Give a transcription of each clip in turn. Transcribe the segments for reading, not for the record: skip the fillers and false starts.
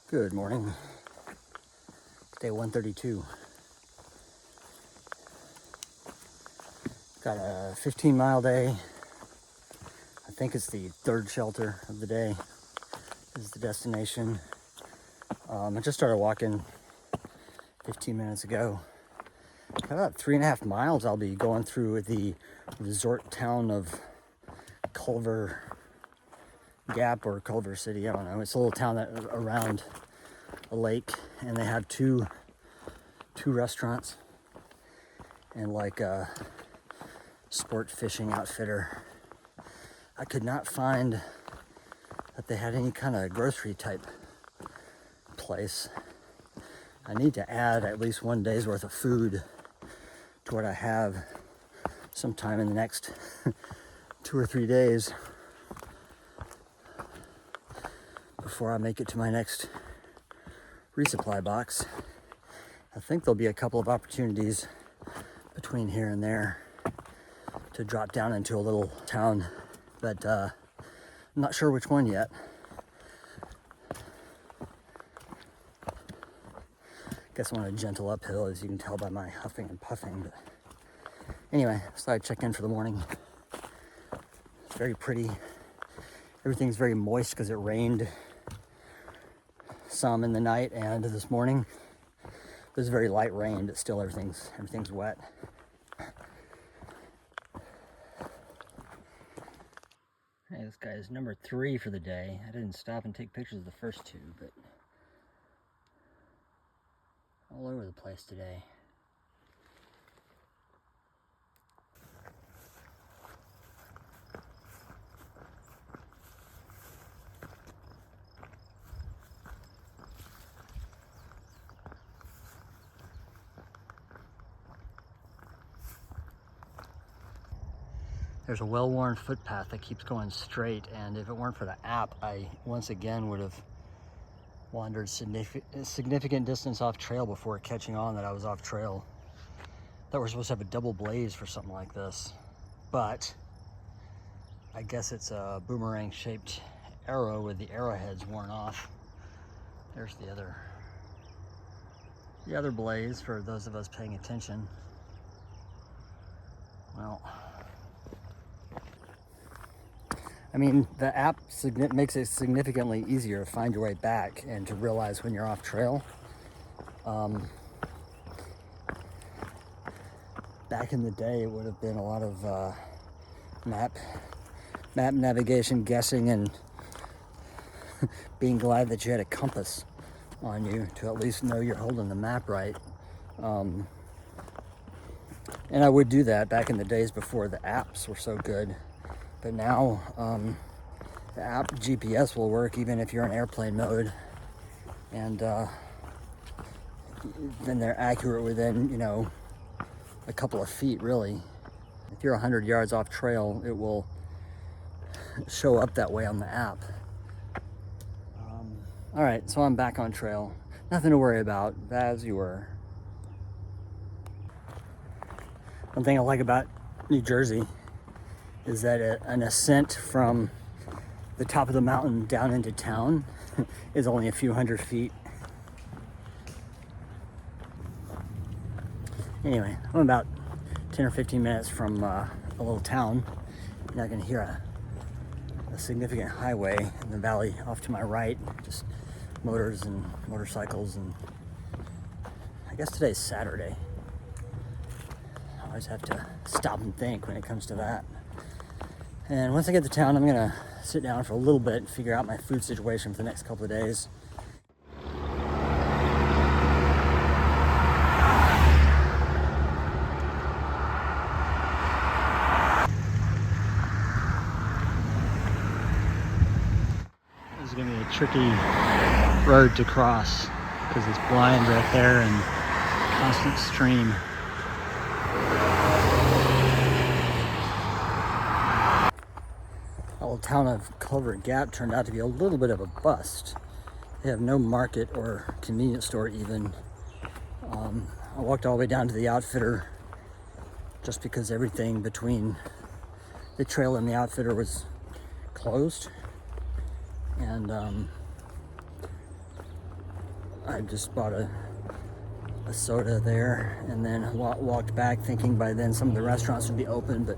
Good morning. Day 132. Got a 15-mile day. I think it's the third shelter of the day. This is the destination. I just started walking 15 minutes ago. About 3.5 miles I'll be going through the resort town of Culver Gap or Culver City. I don't know. It's a little town that around a lake, and they have two restaurants and like a sport fishing outfitter. I could not find that they had any kind of grocery type place. I need to add at least one day's worth of food to what I have sometime in the next 2 or 3 days before I make it to my next resupply box. I think there'll be a couple of opportunities between here and there to drop down into a little town, but I'm not sure which one yet. Guess I'm on a gentle uphill, as you can tell by my huffing and puffing. But anyway, so I check in for the morning. It's very pretty. Everything's very moist because it rained some in the night and this morning. There's very light rain, but still everything's wet. Hey, this guy is number 3 for the day. I didn't stop and take pictures of the first 2, but all over the place today. There's a well-worn footpath that keeps going straight, and if it weren't for the app, I once again would have wandered significant distance off trail before catching on that I was off trail. Thought we're supposed to have a double blaze for something like this, but I guess it's a boomerang shaped arrow with the arrowheads worn off. There's the other blaze for those of us paying attention. Well, I mean, the app makes it significantly easier to find your way back and to realize when you're off trail. Back in the day, it would have been a lot of map navigation, guessing, and being glad that you had a compass on you to at least know you're holding the map right. And I would do that back in the days before the apps were so good. But now, the app GPS will work even if you're in airplane mode, and then they're accurate within, a couple of feet, really. If you're 100 yards off trail, it will show up that way on the app. All right, so I'm back on trail. Nothing to worry about, as you were. One thing I like about New Jersey is that an ascent from the top of the mountain down into town is only a few hundred feet. Anyway, I'm about 10 or 15 minutes from a little town, and I can hear a significant highway in the valley off to my right, just motors and motorcycles, and I guess today's Saturday. I always have to stop and think when it comes to that. And once I get to town, I'm gonna sit down for a little bit and figure out my food situation for the next couple of days. This is gonna be a tricky road to cross because it's blind right there and constant stream. The little town of Culver Gap turned out to be a little bit of a bust. They have no market or convenience store even. I walked all the way down to the outfitter just because everything between the trail and the outfitter was closed. And I just bought a soda there, and then walked back thinking by then some of the restaurants would be open, but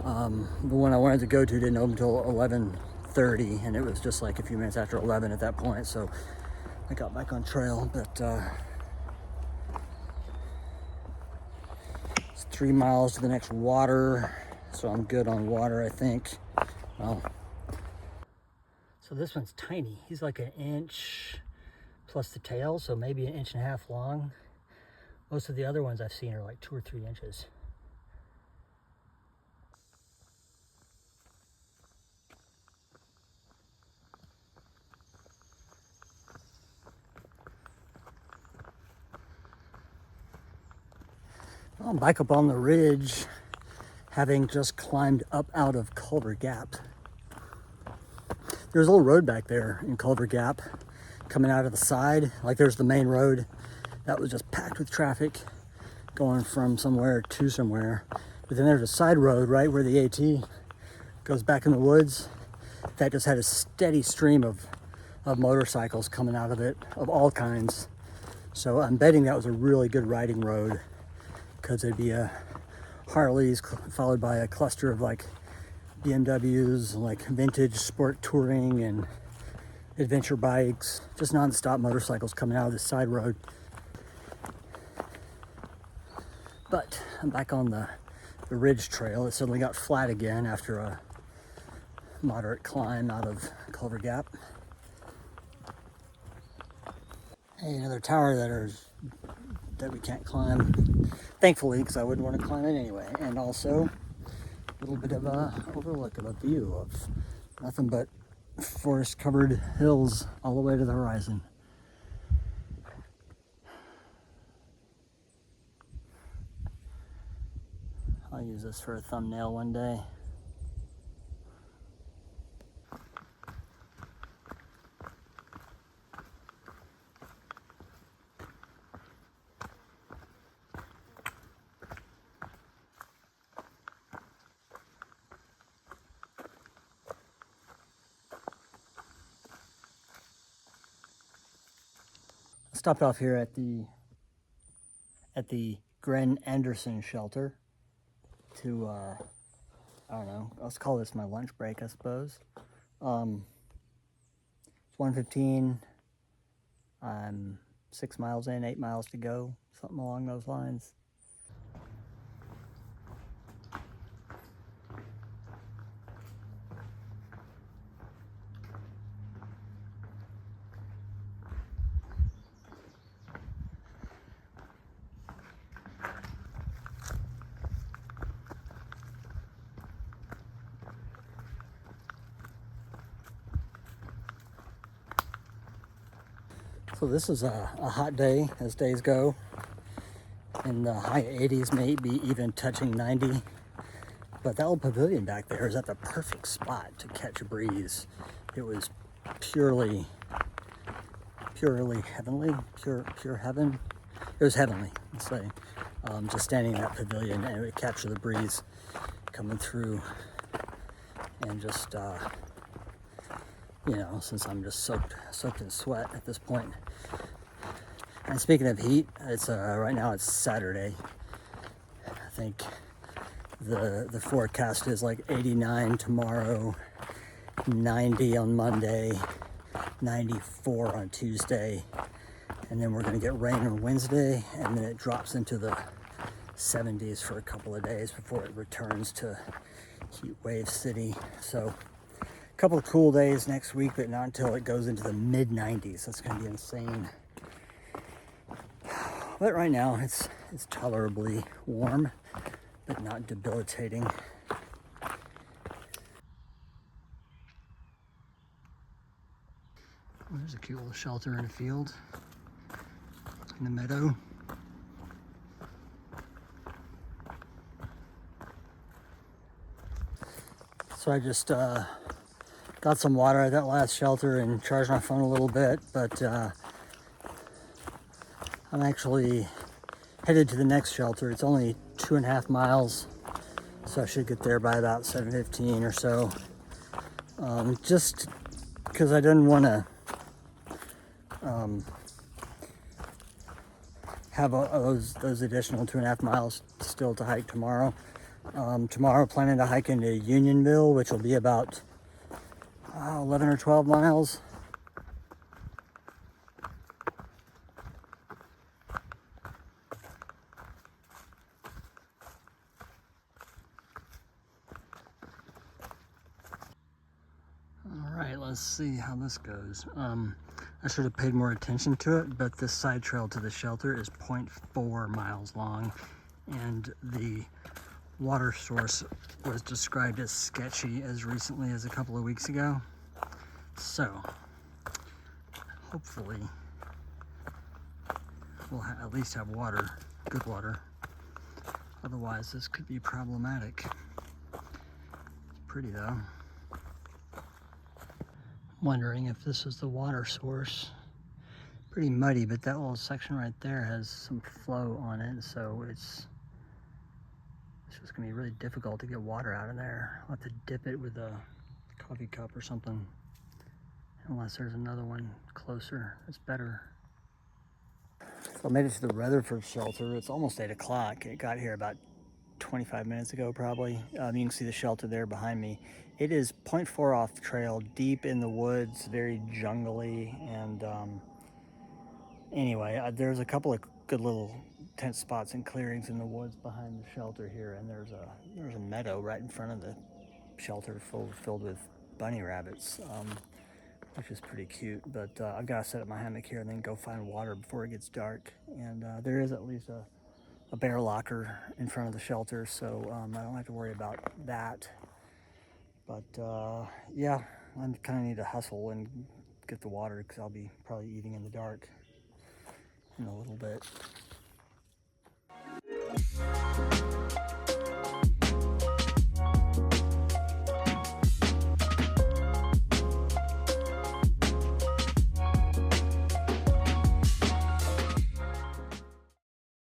the one I wanted to go to didn't open until 11:30, and it was just like a few minutes after 11 at that point, so I got back on trail. But it's 3 miles to the next water, so I'm good on water, I think. Well, so this one's tiny. He's like an inch plus the tail, so maybe 1.5 inches long. Most of the other ones I've seen are like 2 or 3 inches. I'll back up on the ridge, having just climbed up out of Culver Gap. There's a little road back there in Culver Gap coming out of the side. Like there's the main road that was just packed with traffic going from somewhere to somewhere. But then there's a side road right where the AT goes back in the woods that just had a steady stream of motorcycles coming out of it, of all kinds. So I'm betting that was a really good riding road, because there'd be a Harleys followed by a cluster of like BMWs, like vintage sport touring and adventure bikes, just non-stop motorcycles coming out of this side road. But I'm back on the ridge trail. It suddenly got flat again after a moderate climb out of Culver Gap. Hey, another tower that we can't climb, thankfully, because I wouldn't want to climb it anyway. And also a little bit of a overlook, of a view of nothing but forest covered hills all the way to the horizon. I'll use this for a thumbnail one day. I stopped off here at the Gren Anderson Shelter to I don't know, let's call this my lunch break, I suppose. It's 1:15. I'm 6 miles in, 8 miles to go, something along those lines. So this is a hot day, as days go. In the high 80s, maybe even touching 90. But that old pavilion back there is at the perfect spot to catch a breeze. It was purely heavenly, pure heaven. It was heavenly, let's say. Just standing in that pavilion, and it would capture the breeze coming through, and just you know, since I'm just soaked in sweat at this point. And speaking of heat, it's right now it's Saturday. I think the forecast is like 89 tomorrow, 90 on Monday, 94 on Tuesday, and then we're gonna get rain on Wednesday, and then it drops into the 70s for a couple of days before it returns to heat wave city. So a couple of cool days next week, but not until it goes into the mid 90s. That's gonna be insane. But right now it's tolerably warm, but not debilitating. There's a cute little shelter in a field in the meadow. So I just got some water at that last shelter and charged my phone a little bit, but I'm actually headed to the next shelter. It's only 2.5 miles, so I should get there by about 7:15 or so. Just because I didn't want to have those additional 2.5 miles still to hike tomorrow. Tomorrow planning to hike into Unionville, which will be about 11 or 12 miles. All right, let's see how this goes. I should have paid more attention to it, but this side trail to the shelter is 0.4 miles long, and the water source was described as sketchy as recently as a couple of weeks ago. So hopefully we'll at least have water, good water. Otherwise this could be problematic. It's pretty though. Wondering if this is the water source. Pretty muddy, but that little section right there has some flow on it, so it's just gonna be really difficult to get water out of there. I'll have to dip it with a coffee cup or something, unless there's another one closer that's better. So I made it to the Rutherford Shelter. It's almost 8 o'clock. It got here about 25 minutes ago probably. You can see the shelter there behind me. It is 0.4 off trail, deep in the woods, very jungly, and anyway, there's a couple of good little tent spots and clearings in the woods behind the shelter here, and there's a meadow right in front of the shelter filled with bunny rabbits, which is pretty cute. But I've got to set up my hammock here and then go find water before it gets dark. And there is at least a bear locker in front of the shelter, so I don't have to worry about that. But yeah, I kind of need to hustle and get the water because I'll be probably eating in the dark in a little bit.